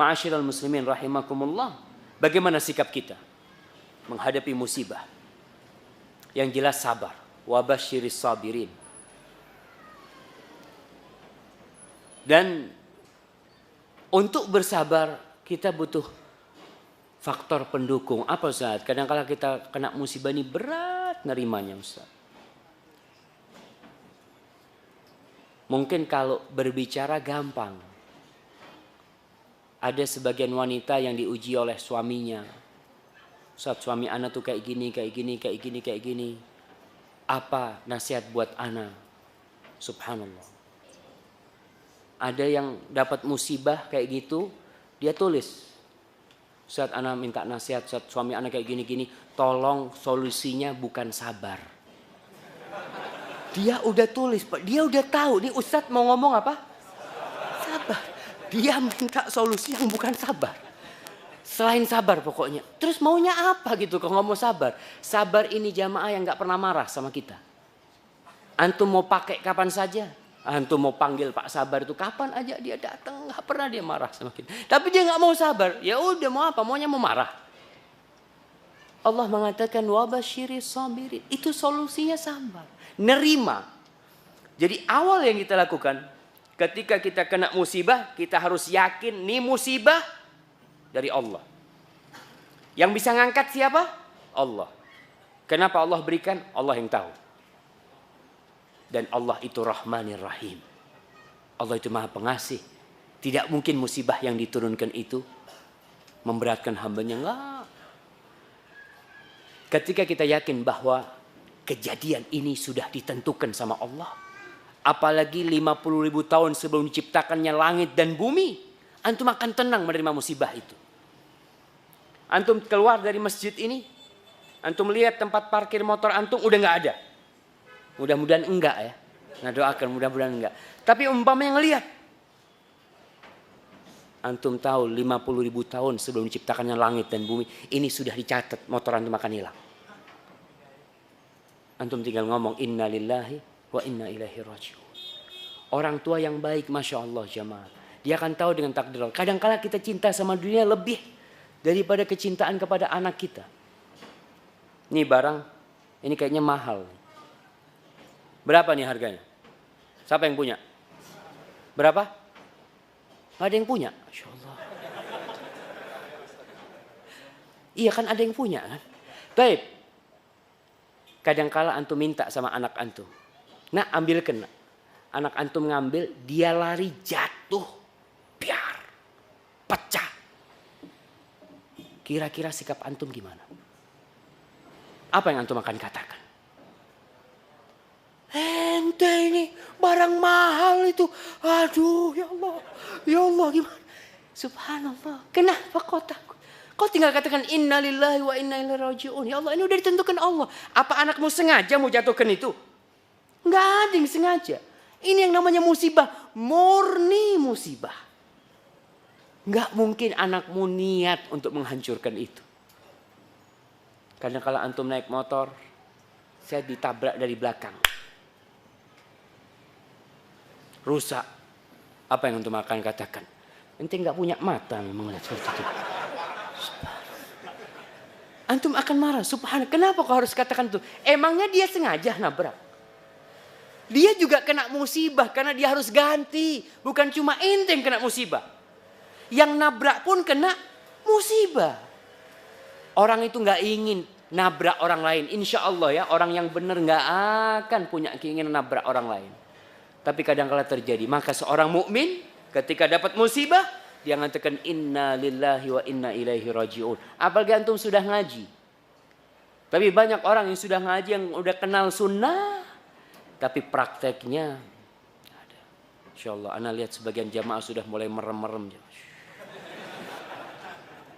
Ma'asyiral muslimin rahimakumullah, bagaimana sikap kita menghadapi musibah? Yang jelas sabar. Wa basyiris sabirin. Dan untuk bersabar kita butuh faktor pendukung. Apa Ustaz? Kadang-kala kita kena musibah ini berat nerimanya Ustaz. Mungkin kalau berbicara gampang. Ada sebagian wanita yang diuji oleh suaminya. Ustaz, suami ana tuh kayak gini, kayak gini, kayak gini, kayak gini. Apa nasihat buat ana? Subhanallah. Ada yang dapat musibah kayak gitu, dia tulis. Ustaz, ana minta nasihat, Ustaz, suami ana kayak gini-gini. Tolong solusinya bukan sabar. Dia udah tulis, Pak. Dia udah tahu. Nih Ustaz mau ngomong apa? Sabar. Dia minta solusi yang bukan sabar. Selain sabar pokoknya. Terus maunya apa gitu kalau ngomong sabar? Sabar ini jamaah yang gak pernah marah sama kita. Antum mau pakai kapan saja. Antum mau panggil Pak Sabar itu kapan aja dia datang. Gak pernah dia marah sama kita. Tapi dia gak mau sabar. Ya udah mau apa? Maunya mau marah. Allah mengatakan wa basyiris sabirin. Itu solusinya sabar. Nerima. Jadi awal yang kita lakukan ketika kita kena musibah, kita harus yakin nih musibah dari Allah. Yang bisa ngangkat siapa? Allah. Kenapa Allah berikan? Allah yang tahu. Dan Allah itu Rahmanir Rahim. Allah itu Maha Pengasih. Tidak mungkin musibah yang diturunkan itu memberatkan hambanya. Enggak. Ketika kita yakin bahwa kejadian ini sudah ditentukan sama Allah. Apalagi 50.000 tahun sebelum diciptakannya langit dan bumi. Antum akan tenang menerima musibah itu. Antum keluar dari masjid ini. Antum lihat tempat parkir motor antum udah gak ada. Mudah-mudahan enggak ya. Nah doakan mudah-mudahan enggak. Tapi umpamanya ngelihat. Antum tahu 50.000 tahun sebelum diciptakannya langit dan bumi. Ini sudah dicatat motor antum akan hilang. Antum tinggal ngomong inna lillahi wa inna ilaihi raji'un. Orang tua yang baik Masya Allah jamaah. Dia akan tahu dengan takdir Allah. Kadang-kala kita cinta sama dunia lebih daripada kecintaan kepada anak kita. Ini barang, ini kayaknya mahal. Berapa nih harganya? Siapa yang punya? Berapa? Gak ada yang punya. Masya Allah. Iya kan ada yang punya kan? Baik. Kadang-kala antum minta sama anak antum. Nah ambilkan. Anak antum ngambil, dia lari jatuh. Biar. Pecah. Kira-kira sikap antum gimana? Apa yang antum akan katakan? Ente ini barang mahal itu. Aduh ya Allah. Ya Allah gimana? Subhanallah. Kenapa kau takut? Kau tinggal katakan inna lillahi wa inna ilaihi raji'un. Ya Allah ini udah ditentukan Allah. Apa anakmu sengaja mau jatuhkan itu? Enggak ada yang sengaja. Ini yang namanya musibah. Murni musibah. Enggak mungkin anakmu niat untuk menghancurkan itu. Karena kalau antum naik motor. Saya ditabrak dari belakang. Rusak. Apa yang antum akan katakan? Ente enggak punya mata memang lihat seperti itu. Antum akan marah. Subhanallah. Kenapa kau harus katakan itu? Emangnya dia sengaja nabrak? Dia juga kena musibah karena dia harus ganti. Bukan cuma ente yang kena musibah. Yang nabrak pun kena musibah. Orang itu gak ingin nabrak orang lain. Insya Allah ya. Orang yang benar gak akan punya keinginan nabrak orang lain. Tapi kadang-kala terjadi. Maka seorang mukmin ketika dapat musibah. Dia mengatakan inna lillahi wa inna ilaihi raji'un. Apalagi antum sudah ngaji. Tapi banyak orang yang sudah ngaji yang udah kenal sunnah. Tapi prakteknya ada. Insya Allah ana lihat sebagian jamaah sudah mulai merem-merem.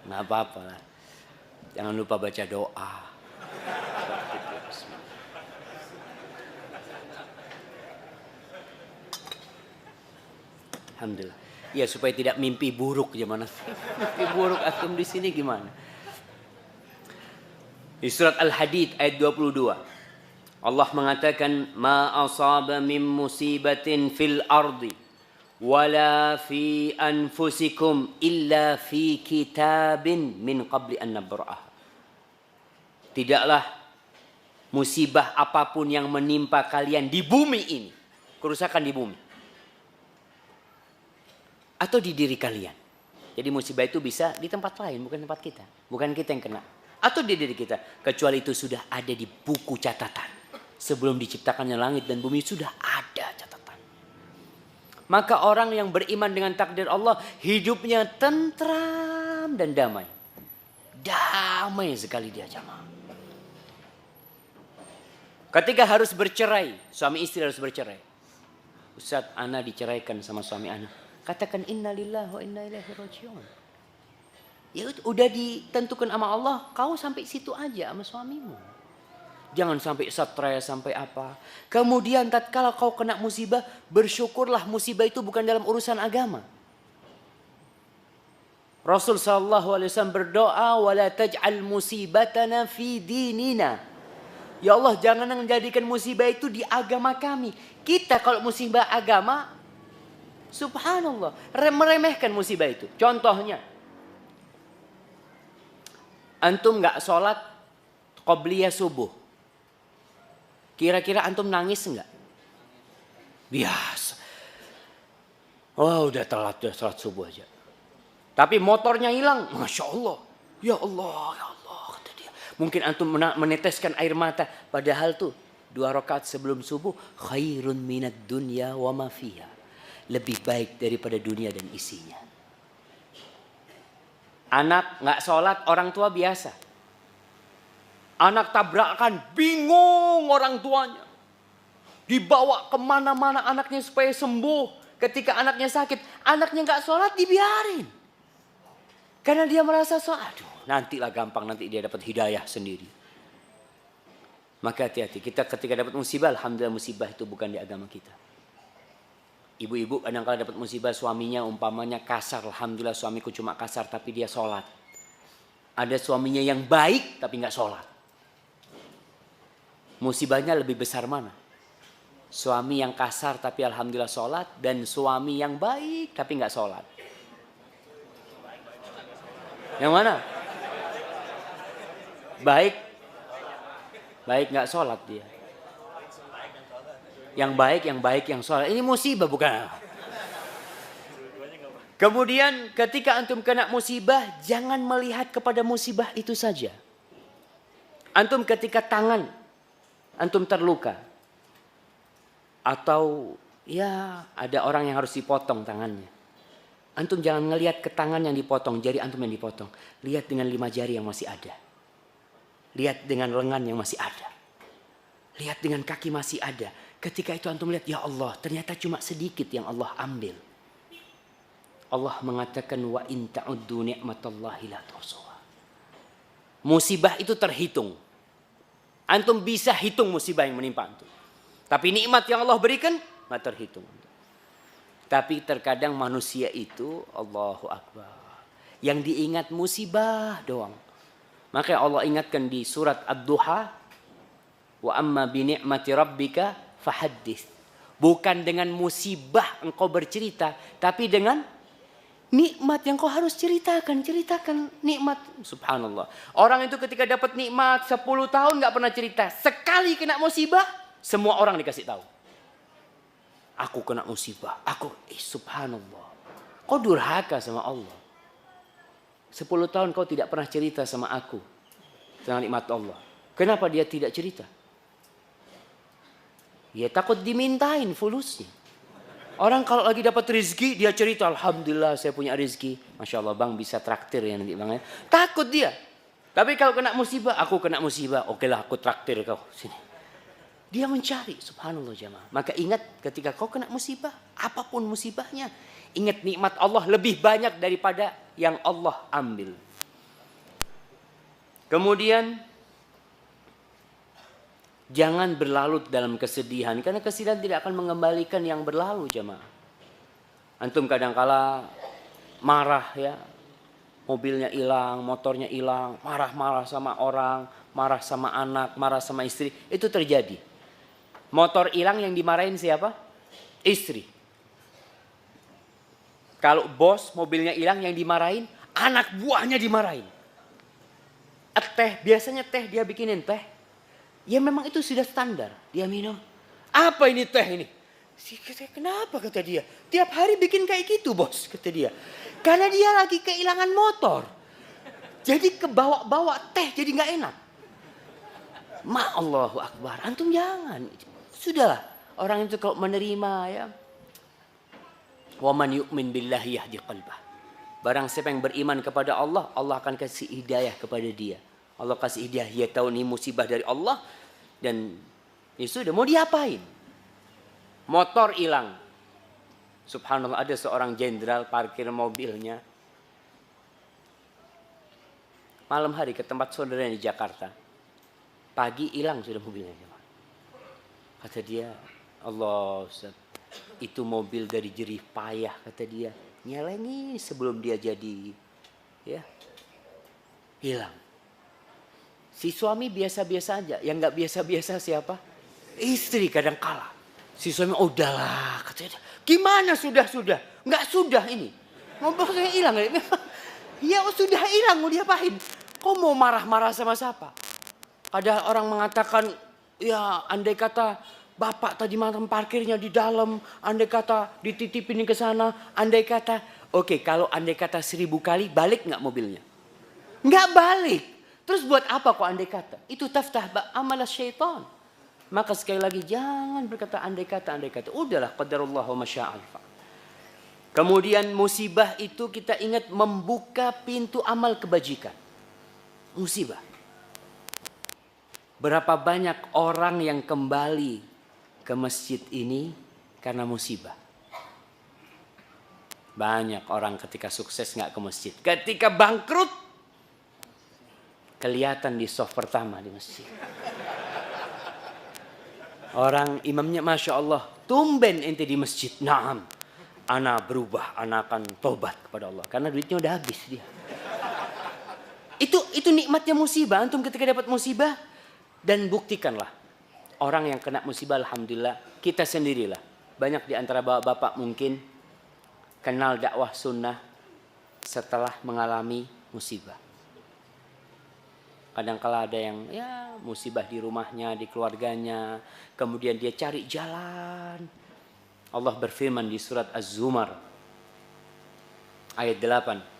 Nah apa-apa lah. Jangan lupa baca doa. Alhamdulillah. Ya supaya tidak mimpi buruk gimana? Mimpi buruk antum di sini gimana? Di surat Al-Hadid ayat 22. Allah mengatakan ma asaba min musibatin fil ardi wala fi anfusikum illa fi kitabin min qabli an nabra'ah. Tidaklah musibah apapun yang menimpa kalian di bumi ini, kerusakan di bumi atau di diri kalian. Jadi musibah itu bisa di tempat lain, bukan tempat kita, bukan kita yang kena, atau di diri kita, kecuali itu sudah ada di buku catatan. Sebelum diciptakannya langit dan bumi sudah ada catatan. Maka orang yang beriman dengan takdir Allah, hidupnya tentram dan damai. Damai sekali dia, jamaah. Ketika harus bercerai, suami istri harus bercerai. Ustaz, ana diceraikan sama suami ana. Katakan innalillahi wa inna ilaihi raji'un. Ya udah ditentukan sama Allah, kau sampai situ aja sama suamimu. Jangan sampai stres, sampai apa. Kemudian tatkala kau kena musibah, bersyukurlah musibah itu bukan dalam urusan agama. Rasul sallallahu alaihi wasallam berdoa, wala taj'al musibatana fi dinina. Ya Allah, jangan menjadikan musibah itu di agama kami. Kita kalau musibah agama, subhanallah, meremehkan musibah itu. Contohnya, antum nggak sholat qobliyah subuh. Kira-kira antum nangis enggak? Biasa. Oh udah telat, udah sholat subuh aja. Tapi motornya hilang, Masya Allah. Ya Allah, ya Allah, kata dia. Mungkin antum meneteskan air mata. Padahal tuh 2 rakaat sebelum subuh, khairun minad dunya wa ma fiha. Lebih baik daripada dunia dan isinya. Anak nggak sholat, orang tua biasa. Anak tabrakan, bingung orang tuanya. Dibawa kemana-mana anaknya supaya sembuh. Ketika anaknya sakit, anaknya gak sholat, dibiarin. Karena dia merasa sholat, aduh nantilah gampang, nanti dia dapat hidayah sendiri. Maka hati-hati, kita ketika dapat musibah, alhamdulillah musibah itu bukan di agama kita. Ibu-ibu kadang-kadang dapat musibah, suaminya umpamanya kasar. Alhamdulillah suamiku cuma kasar, tapi dia sholat. Ada suaminya yang baik, tapi gak sholat. Musibahnya lebih besar mana? Suami yang kasar tapi alhamdulillah sholat, dan suami yang baik tapi nggak sholat. Yang mana? Baik nggak sholat dia. Yang baik yang sholat. Ini musibah bukan? Kemudian ketika antum kena musibah, jangan melihat kepada musibah itu saja. Antum ketika antum terluka, atau ya ada orang yang harus dipotong tangannya. Antum jangan ngelihat ke tangan yang dipotong, jari antum yang dipotong. Lihat dengan 5 jari yang masih ada. Lihat dengan lengan yang masih ada. Lihat dengan kaki masih ada. Ketika itu antum lihat, ya Allah, ternyata cuma sedikit yang Allah ambil. Allah mengatakan, wa in ta'uddu ni'matallahi la tuhsuha. Musibah itu terhitung. Antum bisa hitung musibah yang menimpa antum. Tapi nikmat yang Allah berikan, nggak terhitung. Tapi terkadang manusia itu, Allahu Akbar, yang diingat musibah doang. Maka Allah ingatkan di surat Ad-Duha, wa amma bi ni'mati rabbika fahaddits. Bukan dengan musibah engkau bercerita, tapi dengan nikmat yang kau harus ceritakan nikmat. Subhanallah. Orang itu ketika dapat nikmat 10 tahun gak pernah cerita. Sekali kena musibah, semua orang dikasih tahu. Aku kena musibah. Subhanallah. Kau durhaka sama Allah. 10 tahun kau tidak pernah cerita sama aku tentang nikmat Allah. Kenapa dia tidak cerita? Ya takut dimintain fulusnya. Orang kalau lagi dapat rezeki, dia cerita, alhamdulillah saya punya rezeki. Masya Allah bang, bisa traktir ya nanti bang. Takut dia. Tapi kalau kena musibah, aku kena musibah. Oke lah, aku traktir kau. Sini. Dia mencari, subhanallah jamaah. Maka ingat ketika kau kena musibah, apapun musibahnya, ingat nikmat Allah lebih banyak daripada yang Allah ambil. Kemudian, jangan berlarut dalam kesedihan. Karena kesedihan tidak akan mengembalikan yang berlalu jamaah. Antum kadangkala marah ya. Mobilnya hilang, motornya hilang. Marah-marah sama orang. Marah sama anak, marah sama istri. Itu terjadi. Motor hilang yang dimarahin siapa? Istri. Kalau bos mobilnya hilang yang dimarahin, anak buahnya dimarahin. Teh, biasanya teh dia bikinin teh. Ya memang itu sudah standar. Dia minum. Apa ini teh ini? Kenapa kata dia? Tiap hari bikin kayak gitu bos kata dia. Karena dia lagi kehilangan motor. Jadi kebawa-bawa teh jadi gak enak. Allahu Akbar. Antum jangan. Sudahlah. Orang itu kalau menerima ya. Wa man yu'min billahi yahdi qalbah. Barang siapa yang beriman kepada Allah, Allah akan kasih hidayah kepada dia. Allah kasih hidayah, dia tahu ini musibah dari Allah. Dan ya sudah, mau diapain? Motor hilang. Subhanallah, ada seorang jenderal parkir mobilnya. Malam hari ke tempat saudaranya di Jakarta. Pagi hilang sudah mobilnya. Kata dia, Allah Ustaz, itu mobil dari jerih payah kata dia. Nyelengi sebelum dia jadi ya hilang. Si suami biasa-biasa aja, yang nggak biasa-biasa siapa? Istri kadang kala. Si suami udahlah katanya. Gimana sudah? Nggak sudah ini. Mobilnya hilang. Ya sudah hilang mau diapain? Kok mau marah-marah sama siapa? Ada orang mengatakan ya andai kata bapak tadi malam parkirnya di dalam, andai kata dititipin ke sana, andai kata, oke, kalau andai kata 1000 kali balik nggak mobilnya? Nggak balik. Terus buat apa kok andai kata? Itu taftah amalah syaitan. Maka sekali lagi jangan berkata andai kata. Udahlah qadarullah wa masya'al fa'al. Kemudian musibah itu kita ingat membuka pintu amal kebajikan. Musibah. Berapa banyak orang yang kembali ke masjid ini karena musibah. Banyak orang ketika sukses nggak ke masjid. Ketika bangkrut, kelihatan di soft pertama di masjid. Orang imamnya Masya Allah, tumben ente di masjid. Naam, ana berubah, ana akan tobat kepada Allah. Karena duitnya udah habis dia. Itu nikmatnya musibah. Antum ketika dapat musibah, dan buktikanlah. Orang yang kena musibah alhamdulillah, kita sendirilah. Banyak di antara bapak-bapak mungkin kenal dakwah sunnah setelah mengalami musibah. Kadang-kala ada yang ya musibah di rumahnya, di keluarganya. Kemudian dia cari jalan. Allah berfirman di surat Az-Zumar. Ayat 8.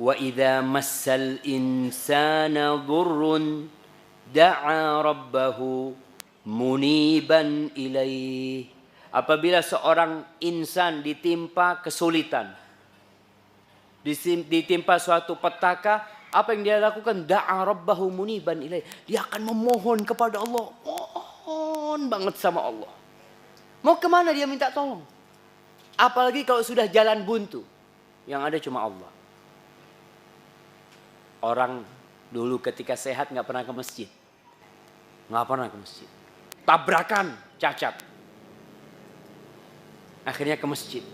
Wa idza massal insana dhurrun da'a rabbahu muniban ilaih. Apabila seorang insan ditimpa kesulitan, ditimpa suatu petaka, apa yang dia lakukan? Da'a rabbahu muniban ilaih. Dia akan memohon kepada Allah. Mohon banget sama Allah. Mau kemana dia minta tolong? Apalagi kalau sudah jalan buntu. Yang ada cuma Allah. Orang dulu ketika sehat nggak pernah ke masjid. Nggak pernah ke masjid. Tabrakan, cacat. Akhirnya ke masjid.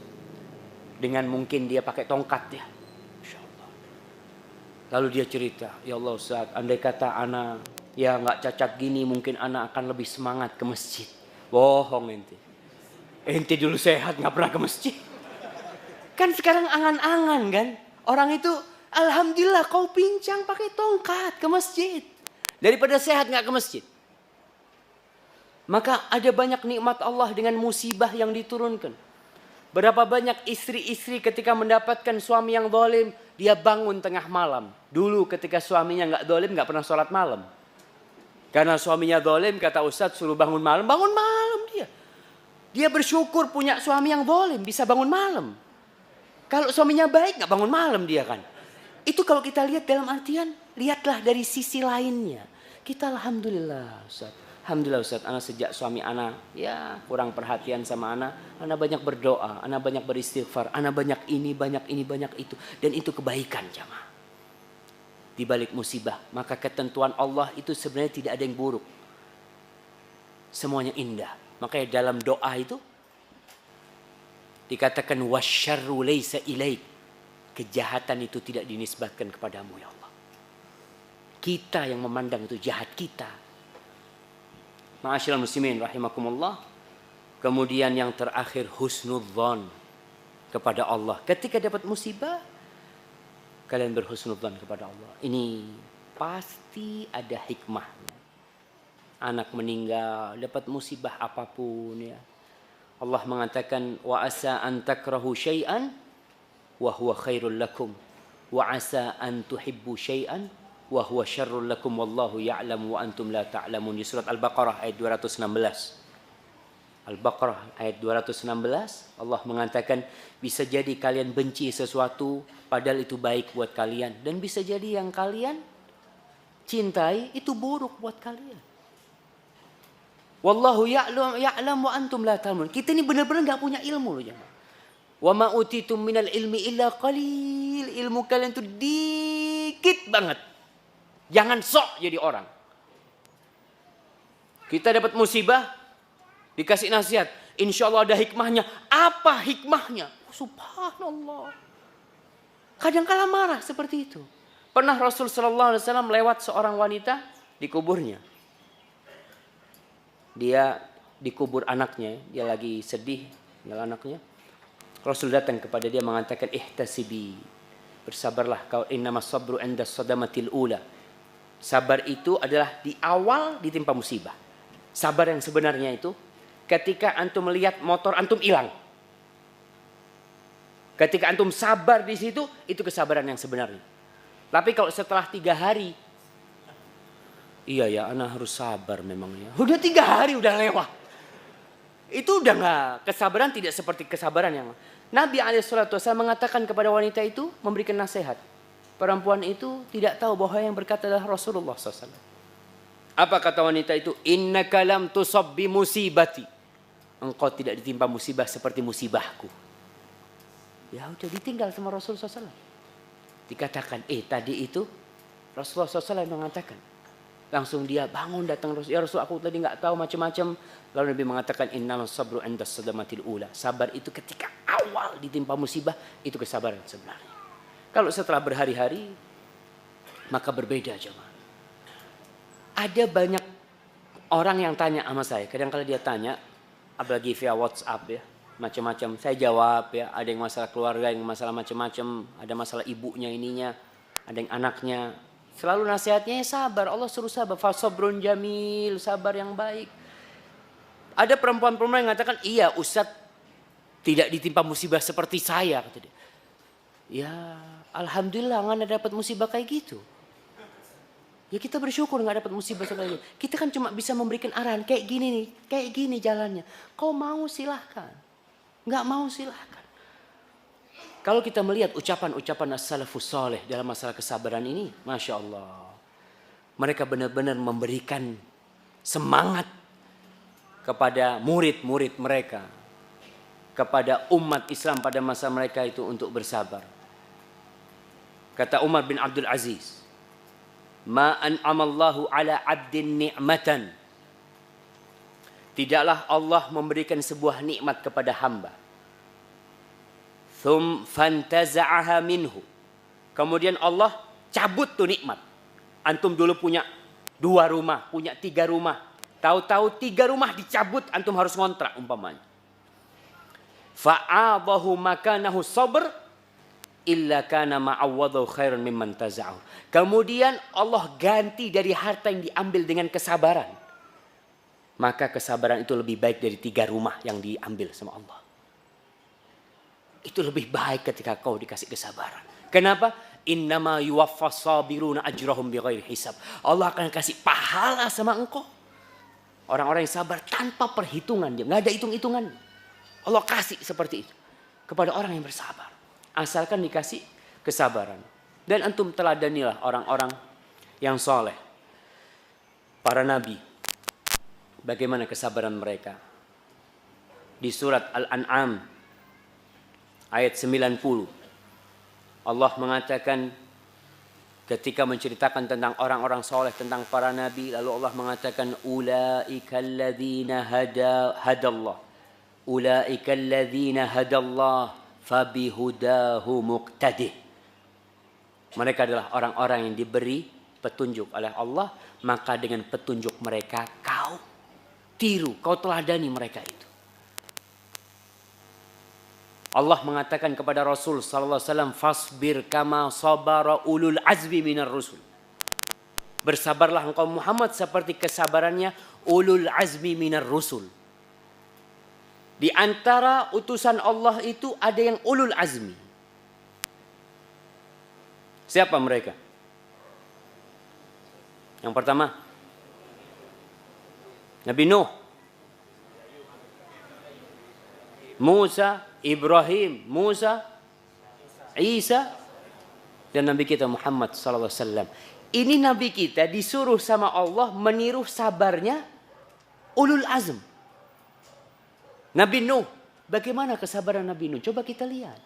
Dengan mungkin dia pakai tongkat ya. Masya Allah. Lalu dia cerita, ya Allah Ustaz, andai kata ana ya nggak cacat gini, mungkin ana akan lebih semangat ke masjid. Bohong ente. Ente dulu sehat nggak pernah ke masjid. Kan sekarang angan-angan kan. Orang itu alhamdulillah kau pincang pakai tongkat ke masjid. Daripada sehat nggak ke masjid. Maka ada banyak nikmat Allah dengan musibah yang diturunkan. Berapa banyak istri-istri ketika mendapatkan suami yang zalim, dia bangun tengah malam. Dulu ketika suaminya nggak zalim nggak pernah sholat malam. Karena suaminya zalim, kata Ustadz suruh bangun malam dia. Dia bersyukur punya suami yang zalim, bisa bangun malam. Kalau suaminya baik nggak bangun malam dia kan. Itu kalau kita lihat dalam artian, lihatlah dari sisi lainnya. Kita alhamdulillah Ustaz. Alhamdulillah Ustaz, anak sejak suami anak ya kurang perhatian sama anak banyak berdoa, anak banyak beristighfar, anak banyak ini, banyak itu. Dan itu kebaikan jamaah. Di balik musibah, maka ketentuan Allah itu sebenarnya tidak ada yang buruk. Semuanya indah. Makanya dalam doa itu dikatakan wasyarru laysa ilaik. Kejahatan itu tidak dinisbatkan kepadamu ya Allah. Kita yang memandang itu jahat kita. Ma'asyiral muslimin rahimakumullah. Kemudian yang terakhir husnudzon. kepada Allah. Ketika dapat musibah, kalian berhusnudzon kepada Allah. Ini pasti ada hikmahnya. Anak meninggal, dapat musibah apapun ya. Allah mengatakan wa asa an takrahu syai'an wa huwa khairul lakum wa asa an tuhibbu syai'an wa huwa syarrul lakum wallahu ya'lam wa antum la ta'lamun. Di surat Al-Baqarah ayat 216. Al-Baqarah ayat 216 Allah mengatakan bisa jadi kalian benci sesuatu padahal itu baik buat kalian, dan bisa jadi yang kalian cintai itu buruk buat kalian. Wallahu ya'lam wa antum la ta'lamun. Kita ini benar-benar enggak punya ilmu loh jemaah. Wa ma utitum minal ilmi illa qalil. Ilmu kalian itu dikit banget. Jangan sok jadi orang. Kita dapat musibah, dikasih nasihat, insya Allah ada hikmahnya. Apa hikmahnya? Subhanallah. Kadang-kala marah seperti itu. Pernah Rasul Sallallahu Alaihi Wasallam lewat seorang wanita di kuburnya. Dia dikubur anaknya, dia lagi sedih dengan anaknya. Rasul datang kepada dia mengatakan, ihtasibi, bersabarlah kau, innamas sabru inda sadamatil ula. Sabar itu adalah di awal ditimpa musibah. Sabar yang sebenarnya itu ketika antum melihat motor antum hilang. Ketika antum sabar di situ, itu kesabaran yang sebenarnya. Tapi kalau setelah 3 hari, iya ya, ana harus sabar memangnya. Udah 3 hari udah lewat. Itu udah nggak, kesabaran tidak seperti kesabaran yang Nabi SAW mengatakan kepada wanita itu, memberikan nasihat. Perempuan itu tidak tahu bahwa yang berkata adalah Rasulullah SAW. Apa kata wanita itu? Innaka lam tusab bi musibati. Engkau tidak ditimpa musibah seperti musibahku. Ya udah ditinggal sama Rasulullah SAW. Dikatakan, tadi itu Rasulullah SAW mengatakan. Langsung dia bangun datang Rasul. Ya Rasul, aku tadi nggak tahu macam-macam. Lalu Nabi mengatakan, innamas sabru inda sadamatil ula. Sabar itu ketika awal ditimpa musibah, itu kesabaran sebenarnya. Kalau setelah berhari-hari, maka berbeda jemaah. Ada banyak orang yang tanya sama saya. Kadang-kadang dia tanya, apalagi via WhatsApp ya, macam-macam. Saya jawab ya, ada yang masalah keluarga, yang masalah macam-macam, ada masalah ibunya ininya, ada yang anaknya. Selalu nasihatnya ya sabar, Allah suruh sabar, fasabrun jamil, sabar yang baik. Ada perempuan-perempuan yang mengatakan, iya Ustadz tidak ditimpa musibah seperti saya, kata dia. Ya, alhamdulillah nggak dapat musibah kayak gitu. Ya kita bersyukur nggak dapat musibah seperti itu. Kita kan cuma bisa memberikan arahan kayak gini nih, kayak gini jalannya. Kau mau silahkan, nggak mau silahkan. Kalau kita melihat ucapan-ucapan as-salafus saleh dalam masalah kesabaran ini, masya Allah, mereka benar-benar memberikan semangat kepada murid-murid mereka, kepada umat Islam pada masa mereka itu untuk bersabar. Kata Umar bin Abdul Aziz, ma an'amallahu ala abdin ni'matan. Tidaklah Allah memberikan sebuah nikmat kepada hamba. Fantaza'aha minhu. Kemudian Allah cabut tuh nikmat. Antum dulu punya 2 rumah, punya 3 rumah. Tahu-tahu 3 rumah dicabut, antum harus ngontrak umpamanya. Fa'adahu makanahu sabr illa kana ma'awwadhu khairan mimman taza'ahu. Kemudian Allah ganti dari harta yang diambil dengan kesabaran. Maka kesabaran itu lebih baik dari 3 rumah yang diambil sama Allah. Itu lebih baik ketika kau dikasih kesabaran. Kenapa? Innama yuwaffas sabiruna ajrahum bighairi hisab. Allah akan kasih pahala sama engkau. Orang-orang yang sabar tanpa perhitungan, dia nggak ada hitung-hitungan. Allah kasih seperti itu kepada orang yang bersabar. Asalkan dikasih kesabaran. Dan antum teladanilah orang-orang yang soleh. Para nabi. Bagaimana kesabaran mereka. Di surat Al-An'am ayat 90. Allah mengatakan ketika menceritakan tentang orang-orang soleh, tentang para nabi. Lalu Allah mengatakan, ulaika alladzina hadallah. Ulaika alladzina hadallah. Fabihudahu muqtadih. Mereka adalah orang-orang yang diberi petunjuk oleh Allah, maka dengan petunjuk mereka kau tiru, kau teladani mereka itu. Allah mengatakan kepada Rasul sallallahu alaihi wasallam, "Fasbir kama sabara ulul azmi minar rusul." Bersabarlah engkau Muhammad seperti kesabarannya ulul azmi minar rusul. Di antara utusan Allah itu ada yang ulul azmi. Siapa mereka? Yang pertama, Nabi Nuh, Musa, Ibrahim, Musa, Isa, dan Nabi kita Muhammad sallallahu alaihi wasallam. Ini Nabi kita disuruh sama Allah meniru sabarnya ulul azm. Nabi Nuh, bagaimana kesabaran Nabi Nuh? Coba kita lihat.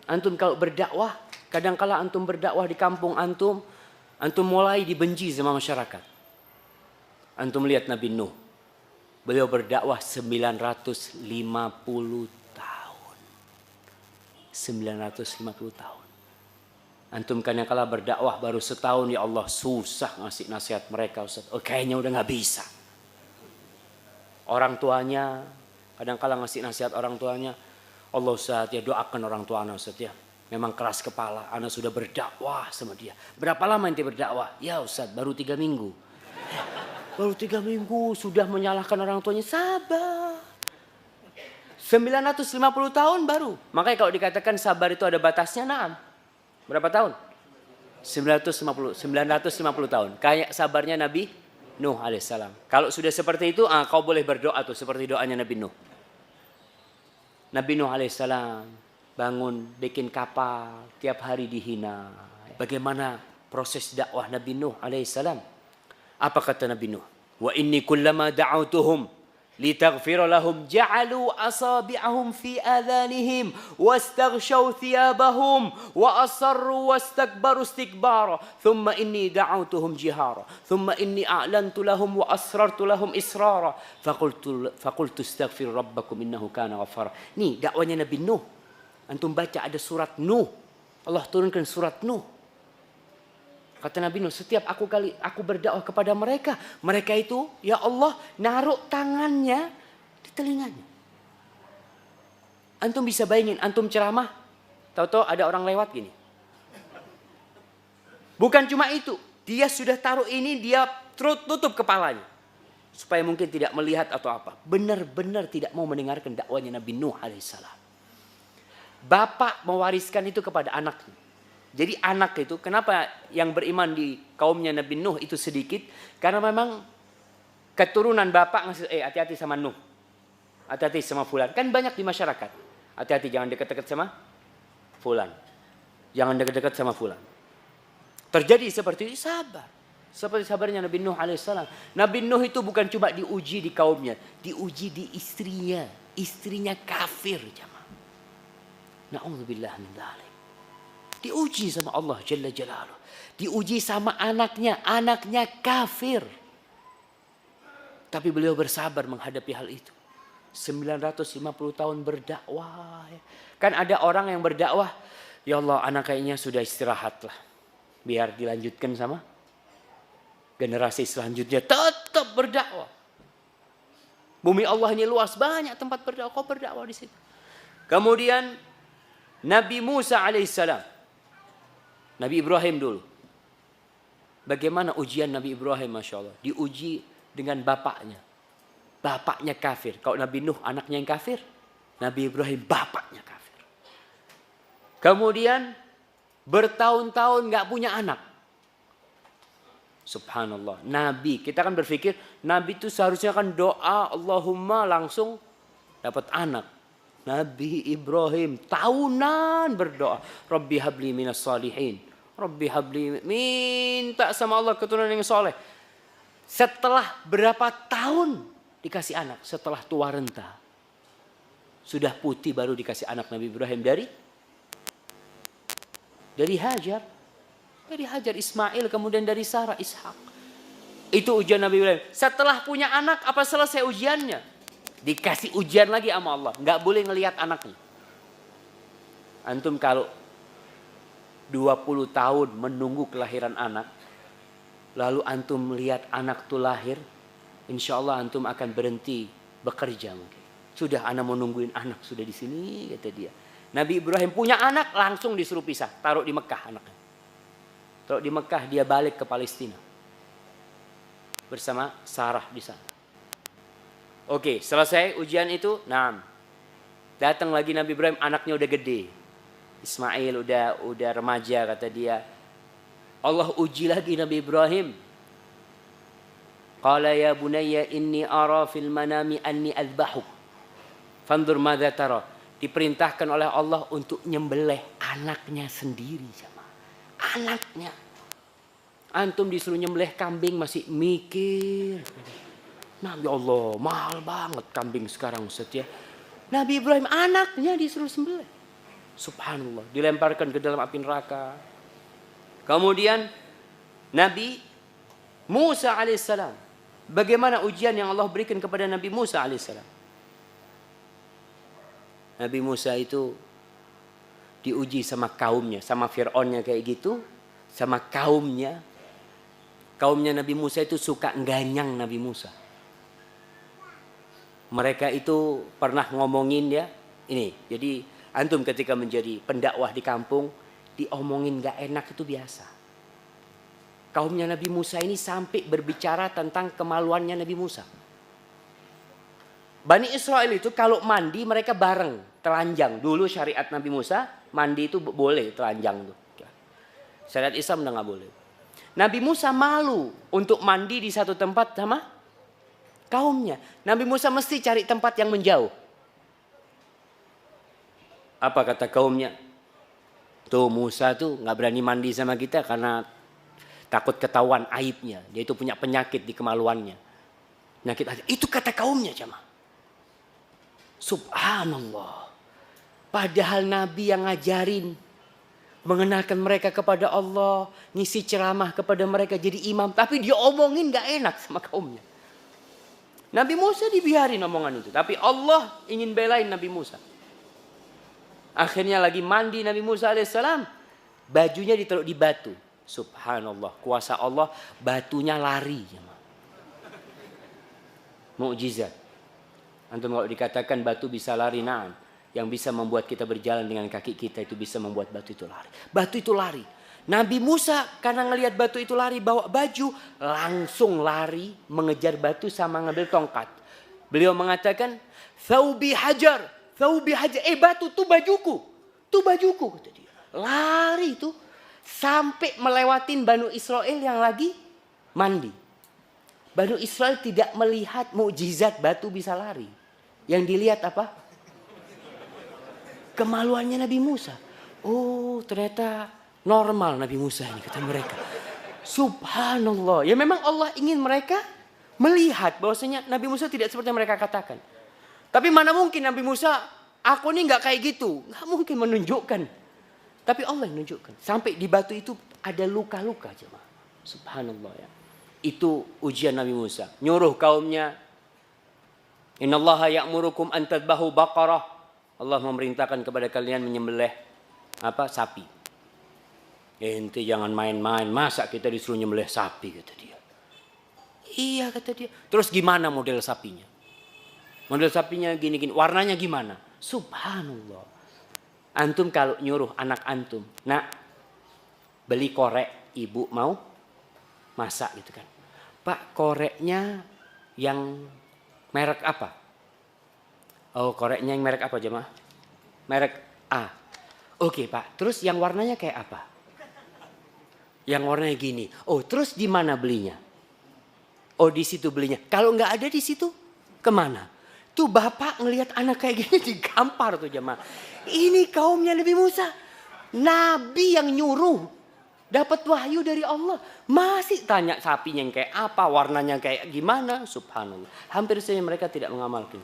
Antum kalau berdakwah, kadangkala antum berdakwah di kampung antum mulai dibenci sama masyarakat. Antum lihat Nabi Nuh. Beliau berdakwah 950 tahun. 950 tahun. Antum kadangkala berdakwah baru setahun, ya Allah susah ngasih nasihat mereka Ustaz. Oh, kayaknya udah gak bisa. Orang tuanya, kadangkala ngasih nasihat orang tuanya. Allah Ustaz ya, doakan orang tua anak Ustaz ya. Memang keras kepala, anak sudah berdakwah sama dia. Berapa lama ente berdakwah? Ya Ustaz baru 3 minggu. Baru 3 minggu sudah menyalahkan orang tuanya. Sabar. 950 tahun baru. Makanya kalau dikatakan sabar itu ada batasnya, naam. Berapa tahun? 950 tahun. Kayak sabarnya Nabi Nuh alaihissalam. Kalau sudah seperti itu, kau boleh berdoa tuh seperti doanya Nabi Nuh. Nabi Nuh alaihissalam bangun bikin kapal, tiap hari dihina. Bagaimana proses dakwah Nabi Nuh alaihissalam? Apa kata Nabi Nuh? Wa inni kullama da'autuhum litaghfira lahum ja'alu asabi'ahum fi adhanihim wastaghshaw thiyabahum wa asarru wastakbaru istikbara thumma inni da'autuhum jihara thumma inni a'lantu lahum wa asrartu lahum israra faqultu astaghfiru rabbakum innahu kana ghaffara. Nih dakwanya Nabi Nuh. Antum baca ada surat Nuh. Allah turunkan surat Nuh. Kata Nabi Nuh, setiap aku berdakwah kepada mereka, mereka itu ya Allah naruh tangannya di telinganya. Antum bisa bayangin, antum ceramah, tahu-tahu ada orang lewat gini. Bukan cuma itu, dia sudah taruh ini, dia tutup kepalanya. Supaya mungkin tidak melihat atau apa. Benar-benar tidak mau mendengarkan dakwanya Nabi Nuh alaihissalam. Bapak mewariskan itu kepada anaknya. Jadi anak itu, kenapa yang beriman di kaumnya Nabi Nuh itu sedikit? Karena memang keturunan bapak ngasih, hati-hati sama Nuh. Hati-hati sama Fulan. Kan banyak di masyarakat. Hati-hati jangan dekat-dekat sama Fulan. Jangan dekat-dekat sama Fulan. Terjadi seperti itu, sabar. Seperti sabarnya Nabi Nuh alaihissalam. Nabi Nuh itu bukan cuma diuji di kaumnya. Diuji di istrinya. Istrinya kafir. Na'udzubillah min dzalik. Diuji sama Allah Jalla Jalaluh. Diuji sama anaknya. Anaknya kafir. Tapi beliau bersabar menghadapi hal itu. 950 tahun berdakwah. Kan ada orang yang berdakwah. Ya Allah anak kayaknya sudah istirahat lah. Biar dilanjutkan sama generasi selanjutnya. Tetap berdakwah. Bumi Allah ini luas. Banyak tempat berdakwah. Kau berdakwah di situ. Kemudian Nabi Musa alaihissalam. Nabi Ibrahim dulu. Bagaimana ujian Nabi Ibrahim, Masya Allah. Diuji dengan bapaknya. Bapaknya kafir. Kalau Nabi Nuh anaknya yang kafir. Nabi Ibrahim bapaknya kafir. Kemudian bertahun-tahun gak punya anak. Subhanallah. Nabi, kita kan berpikir Nabi itu seharusnya kan doa Allahumma langsung dapat anak. Nabi Ibrahim tahunan berdoa. Rabbi habli minas salihin. Rabbi habli, minta sama Allah keturunan yang soleh. Setelah berapa tahun dikasih anak? Setelah tua renta. Sudah putih baru dikasih anak Nabi Ibrahim dari Hajar. Dari Hajar Ismail, kemudian dari Sarah Ishak. Itu ujian Nabi Ibrahim. Setelah punya anak, apa selesai ujiannya? Dikasih ujian lagi sama Allah. Nggak boleh ngelihat anaknya. Antum kalau 20 tahun menunggu kelahiran anak. Lalu antum melihat anak itu lahir. Insya Allah antum akan berhenti bekerja mungkin. Sudah anak mau nungguin anak sudah di sini kata dia. Nabi Ibrahim punya anak langsung disuruh pisah. Taruh di Mekah anaknya. Taruh di Mekah dia balik ke Palestina. Bersama Sarah di sana. Oke, selesai ujian itu. Nah, datang lagi Nabi Ibrahim, anaknya udah gede. Ismail udah remaja kata dia. Allah uji lagi Nabi Ibrahim. Qala ya bunayya inni ara fil manami anni adbahuk. Fanzur madza tara. Diperintahkan oleh Allah untuk nyembelih anaknya sendiri sama. Anaknya. Antum disuruh nyembelih kambing masih mikir. Nabi Allah, mahal banget kambing sekarang Ustaz ya. Nabi Ibrahim anaknya disuruh sembelih. Subhanallah, dilemparkan ke dalam api neraka. Kemudian Nabi Musa alaihissalam. Bagaimana ujian yang Allah berikan kepada Nabi Musa alaihissalam? Nabi Musa itu diuji sama kaumnya, sama Fir'aunnya kayak gitu, sama kaumnya. Kaumnya Nabi Musa itu suka ganyang Nabi Musa. Mereka itu pernah ngomongin ya, ini. Jadi antum ketika menjadi pendakwah di kampung, diomongin gak enak itu biasa. Kaumnya Nabi Musa ini sampai berbicara tentang kemaluannya Nabi Musa. Bani Israel itu kalau mandi mereka bareng, telanjang. Dulu syariat Nabi Musa, mandi itu boleh telanjang tuh. Syariat Islam udah gak boleh. Nabi Musa malu untuk mandi di satu tempat sama kaumnya. Nabi Musa mesti cari tempat yang menjauh. Apa kata kaumnya? Tuh Musa tuh gak berani mandi sama kita karena takut ketahuan aibnya. Dia itu punya penyakit di kemaluannya. Penyakit aja. Itu kata kaumnya jemaah. Subhanallah. Padahal Nabi yang ngajarin. Mengenalkan mereka kepada Allah. Ngisi ceramah kepada mereka jadi imam. Tapi dia omongin gak enak sama kaumnya. Nabi Musa dibiarin omongan itu. Tapi Allah ingin belain Nabi Musa. Akhirnya lagi mandi Nabi Musa alaihissalam. Bajunya ditaruh di batu. Subhanallah. Kuasa Allah. Batunya lari. Mukjizat. Antum kalau dikatakan batu bisa lari. Naam. Yang bisa membuat kita berjalan dengan kaki kita itu bisa membuat batu itu lari. Batu itu lari. Nabi Musa karena ngelihat batu itu lari bawa baju. Langsung lari mengejar batu sama ngambil tongkat. Beliau mengatakan. Thawbi hajar. Thawbi hajar. Batu tuh bajuku. Tuh bajuku kata dia. Lari itu. Sampai melewatin Banu Israel yang lagi mandi. Banu Israel tidak melihat mukjizat batu bisa lari. Yang dilihat apa? Kemaluannya Nabi Musa. Oh ternyata normal Nabi Musa ini kata mereka. Subhanallah. Ya memang Allah ingin mereka melihat bahwasanya Nabi Musa tidak seperti yang mereka katakan. Tapi mana mungkin Nabi Musa, aku ini gak kayak gitu. Gak mungkin menunjukkan. Tapi Allah yang menunjukkan. Sampai di batu itu ada luka-luka jemaah. Subhanallah ya. Itu ujian Nabi Musa. Nyuruh kaumnya. Innallaha ya'murukum an tadbahu baqarah. Allah memerintahkan kepada kalian menyembelih sapi. Ente jangan main-main. Masa kita disuruh nyembelih sapi kata dia. Iya kata dia. Terus gimana model sapinya? Model sapinya gini-gini. Warnanya gimana? Subhanallah. Antum kalau nyuruh anak antum. Nak beli korek. Ibu mau masak gitu kan. Pak koreknya yang merek apa? Oh koreknya yang merek apa jemaah? Merek A. Oke Pak. Terus yang warnanya kayak apa? Yang warnanya gini. Oh terus di mana belinya? Oh di situ belinya. Kalau nggak ada di situ kemana? Tuh bapak ngelihat anak kayak gini digampar tuh jemaah. Ini kaumnya Nabi Musa. Nabi yang nyuruh. Dapat wahyu dari Allah. Masih tanya sapinya yang kayak apa. Warnanya kayak gimana. Subhanallah. Hampir saja mereka tidak mengamalkan.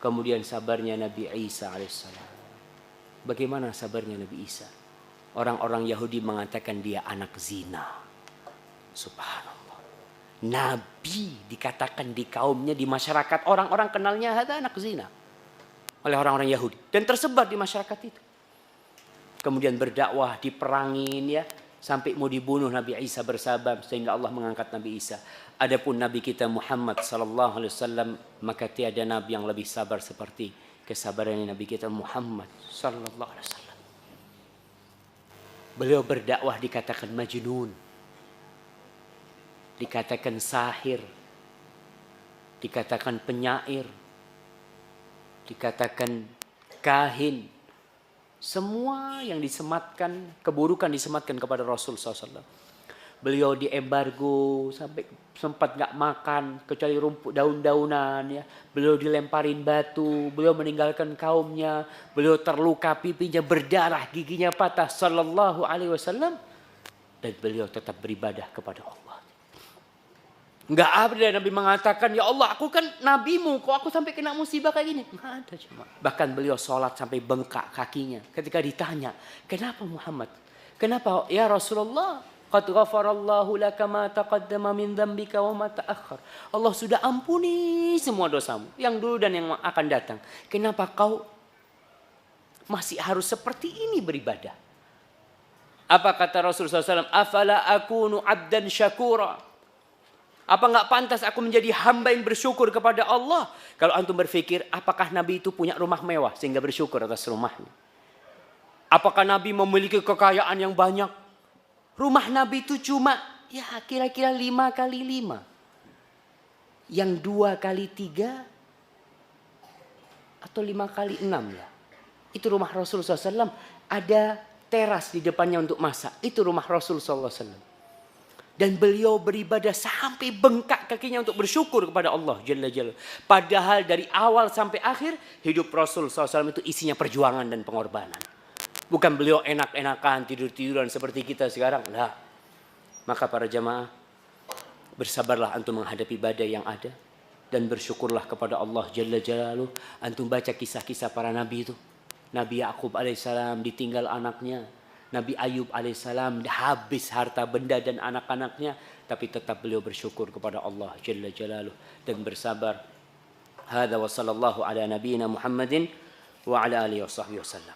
Kemudian sabarnya Nabi Isa alaihissalam. Bagaimana sabarnya Nabi Isa? Orang-orang Yahudi mengatakan dia anak zina. Subhanallah. Nabi dikatakan di kaumnya, di masyarakat. Orang-orang kenalnya ada anak zina. Oleh orang-orang Yahudi. Dan tersebar di masyarakat itu. Kemudian berdakwah, diperangin ya. Sampai mau dibunuh Nabi Isa bersabar sehingga Allah mengangkat Nabi Isa. Adapun Nabi kita Muhammad sallallahu alaihi wasallam, maka tiada nabi yang lebih sabar seperti kesabaran Nabi kita Muhammad sallallahu alaihi wasallam. Beliau berdakwah dikatakan majnun, dikatakan sahir, dikatakan penyair, dikatakan kahin. Semua yang disematkan, keburukan disematkan kepada Rasul SAW. Beliau diembargo sampai sempat nggak makan kecuali rumput daun-daunan ya. Beliau dilemparin batu, beliau meninggalkan kaumnya, beliau terluka pipinya berdarah, giginya patah sallallahu alaihi wasallam, dan beliau tetap beribadah kepada Allah. Enggak ada Nabi mengatakan, ya Allah aku kan nabimu, kok aku sampai kena musibah kayak gini. Enggak ada cuma. Bahkan beliau sholat sampai bengkak kakinya. Ketika ditanya, kenapa Muhammad? Kenapa ya Rasulullah? Qad ghafarallahu laka ma taqaddama min dzambika wa ma ta'akhkhar. Allah sudah ampuni semua dosamu, yang dulu dan yang akan datang. Kenapa kau masih harus seperti ini beribadah? Apa kata Rasulullah SAW? Afala akunu abdan syakura. Apa enggak pantas aku menjadi hamba yang bersyukur kepada Allah? Kalau antum berpikir, apakah Nabi itu punya rumah mewah sehingga bersyukur atas rumahnya? Apakah Nabi memiliki kekayaan yang banyak? Rumah Nabi itu cuma ya kira-kira 5 kali 5. Yang 2 kali 3 atau 5 kali 6 ya. Itu rumah Rasulullah SAW. Ada teras di depannya untuk masak. Itu rumah Rasulullah SAW. Dan beliau beribadah sampai bengkak kakinya untuk bersyukur kepada Allah Jalla Jalla. Padahal dari awal sampai akhir hidup Rasul SAW itu isinya perjuangan dan pengorbanan. Bukan beliau enak-enakan tidur-tiduran seperti kita sekarang. Nah, maka para jamaah, bersabarlah antum menghadapi badai yang ada. Dan bersyukurlah kepada Allah Jalla Jalaluh. Antum baca kisah-kisah para nabi itu. Nabi Yakub alaihissalam ditinggal anaknya. Nabi Ayub alaihissalam habis harta benda dan anak-anaknya, tapi tetap beliau bersyukur kepada Allah Jalla Jalaluh dan bersabar. Hadza wa sallallahu ala nabiyyina Muhammadin wa ala alihi washabbihi wasallam.